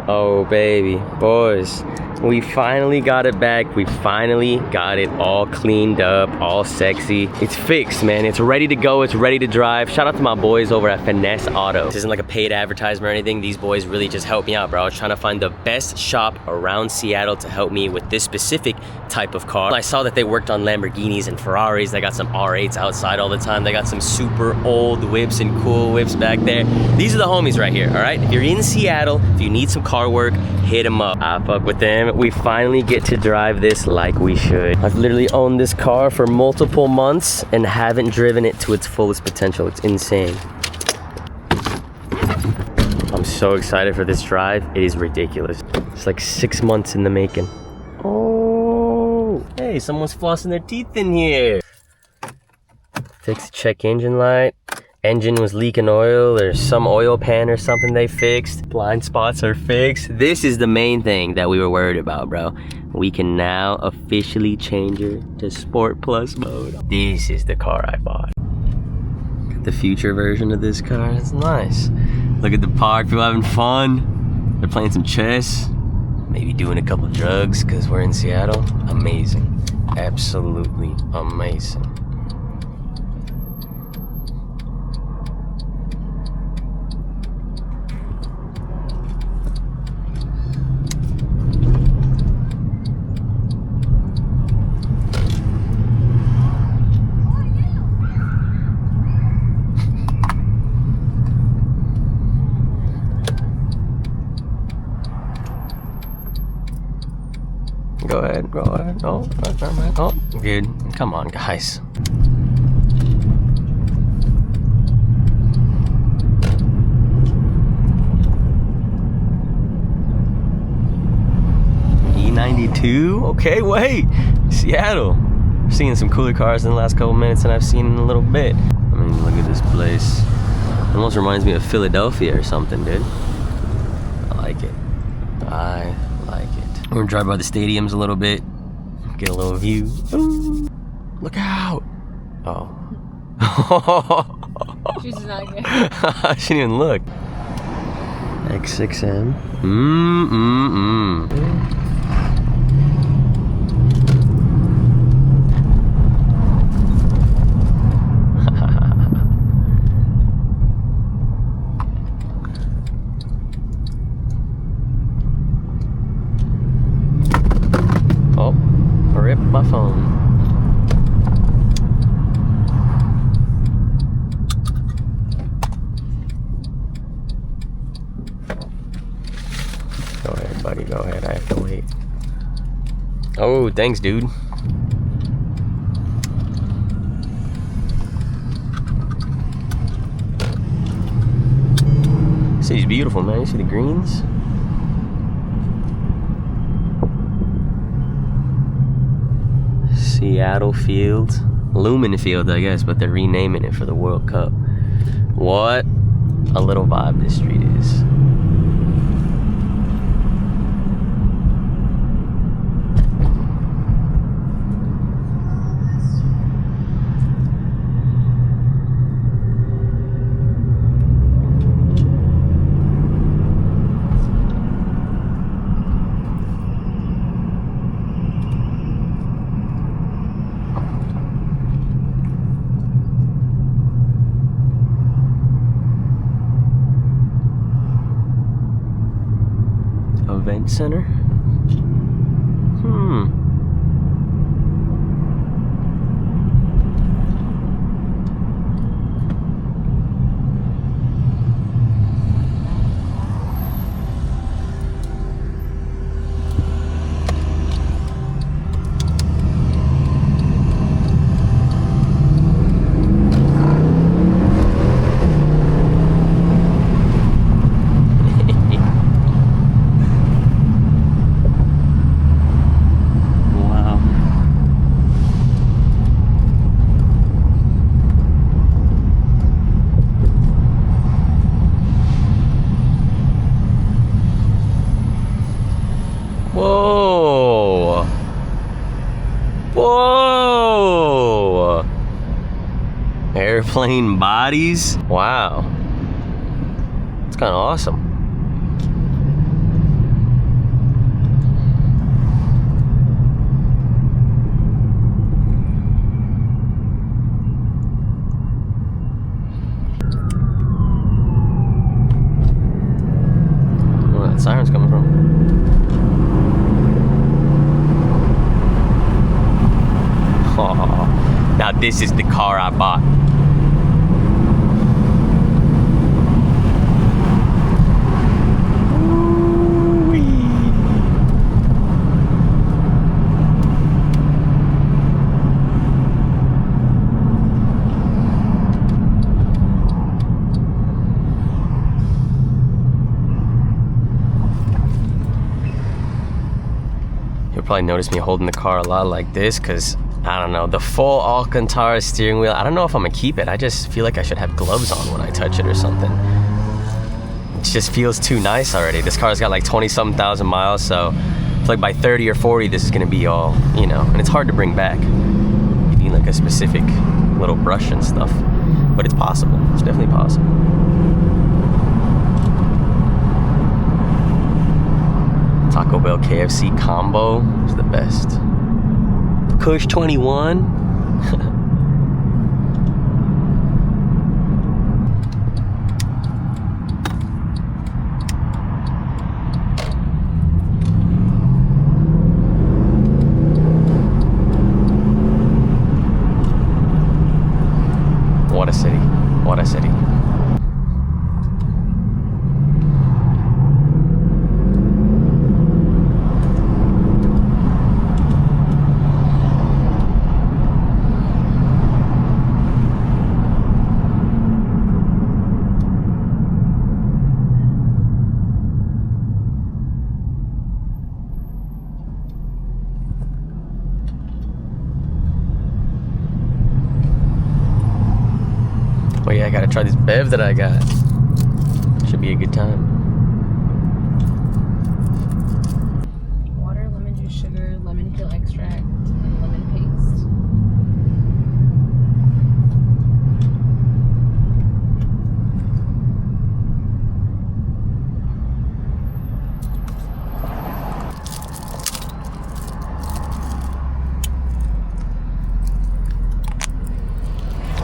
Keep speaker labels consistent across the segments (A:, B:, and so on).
A: Oh baby, boys, we finally got it back. We finally got it all cleaned up, all sexy. It's fixed, man. It's ready to go. It's ready to drive. Shout out to my boys over at Finesse Auto. This isn't like a paid advertisement or anything. These boys really just helped me out, bro. I was trying to find the best shop around Seattle to help me with this specific type of car. I saw that they worked on Lamborghinis and Ferraris. They got some R8s outside all the time. They got some super old whips and cool whips back there. These are the homies right here, all right? If you're in Seattle, if you need some car work, hit them up. I fuck with them. We finally get to drive this like we should. I've literally owned this car for multiple months and haven't driven it to its fullest potential. It's insane. I'm so excited for this drive. It is ridiculous. It's like 6 months in the making. Oh, hey, someone's flossing their teeth in here. Fix the check engine light. Engine was leaking oil, or some oil pan or something they fixed. Blind spots are fixed. This is the main thing that we were worried about, bro. We can now officially change her to Sport Plus mode. This is the car I bought. Got the future version of this car. It's nice. Look at the park, people having fun. They're playing some chess. Maybe doing a couple drugs because we're in Seattle. Amazing. Absolutely amazing. Go ahead, go ahead. Oh, oh, good. Come on, guys. E92? Okay, wait. Seattle. I've seen some cooler cars in the last couple minutes than I've seen in a little bit. I mean, look at this place. It almost reminds me of Philadelphia or something, dude. I like it. I like it. We're gonna drive by the stadiums a little bit, get a little view. Ooh, look out! Oh.
B: She's not good.
A: She didn't even look. X6M. Rip my phone. Go ahead, buddy. Go ahead. I have to wait. Oh, thanks, dude. This city's beautiful, man. You see the greens? Seattle Field, Lumen Field, I guess, but they're renaming it for the World Cup. What a little vibe this street is. Event center. Whoa! Whoa! Airplane bodies? Wow. It's kind of awesome. where the siren's coming from. Oh, now this is the car I bought. Probably notice me holding the car a lot like this because I don't know, the full Alcantara steering wheel, I don't know if I'm gonna keep it. I just feel like I should have gloves on when I touch it or something. It just feels too nice already. This car's got like 20-something thousand miles, so it's like by 30 or 40 this is gonna be all, you know, and it's hard to bring back. You need like a specific little brush and stuff, but it's possible. It's definitely possible. Taco Bell KFC combo is the best. Kush 21. What a city. What a city. Oh yeah, I gotta try this bev that I got. Should be a good time.
B: Water, lemon juice, sugar, lemon peel extract, and lemon paste.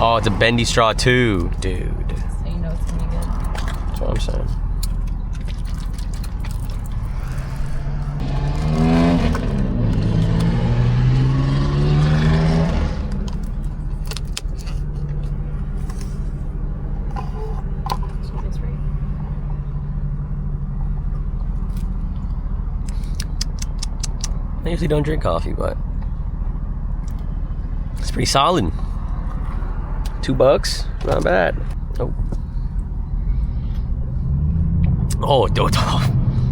A: Oh, it's a bendy straw too, dude.
B: So you know it's gonna be good.
A: That's what I'm saying.
B: So this right.
A: I usually don't drink coffee, but it's pretty solid. $2, not bad. Oh.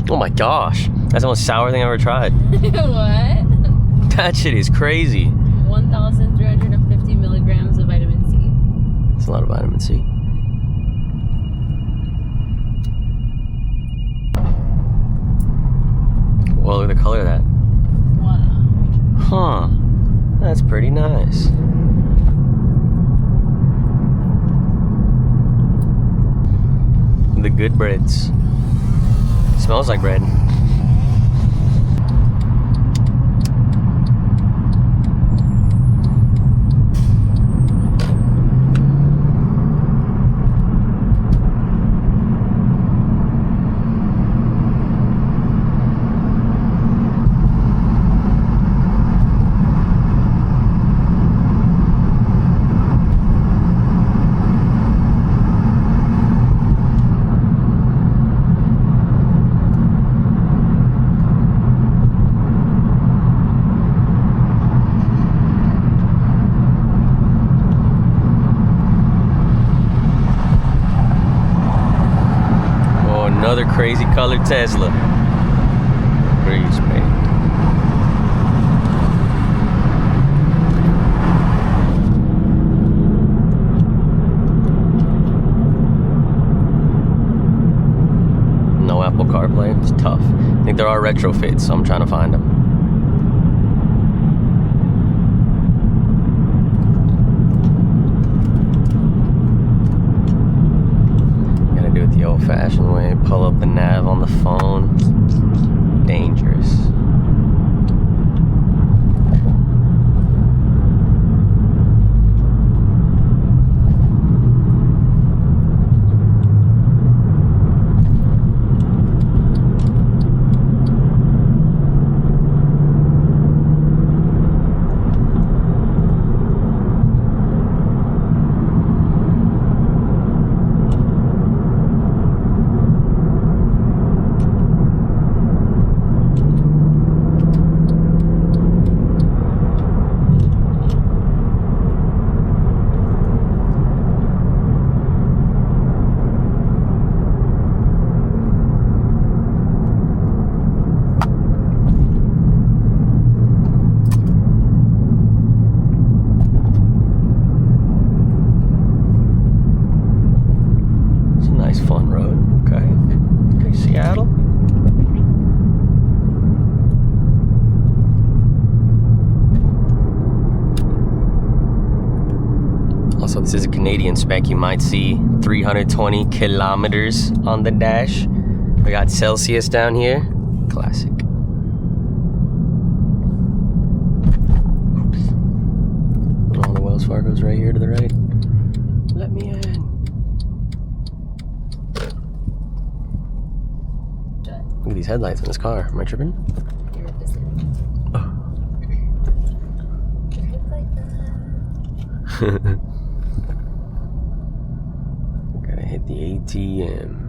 A: Oh my gosh. That's the most sour thing I've ever tried.
B: What?
A: That shit is crazy.
B: 1,350 milligrams of vitamin C.
A: It's a lot of vitamin C. Well, look at the color of that.
B: Wow.
A: Huh. That's pretty nice. The good breads. Smells like bread. Another crazy colored Tesla. Breeze, man. No Apple CarPlay. It's tough. I think there are retrofits, so I'm trying to find them. The old-fashioned way, pull up the nav on the phone. Dangerous. Also, this is a Canadian spec. You might see 320 kilometers on the dash. We got Celsius down here. Classic. Oops. All the Wells Fargo's right here to the right. Let me in. Look at these headlights in this car. Am I tripping?
B: You're busy.
A: Oh.
B: Drive like that.
A: Gotta hit the ATM.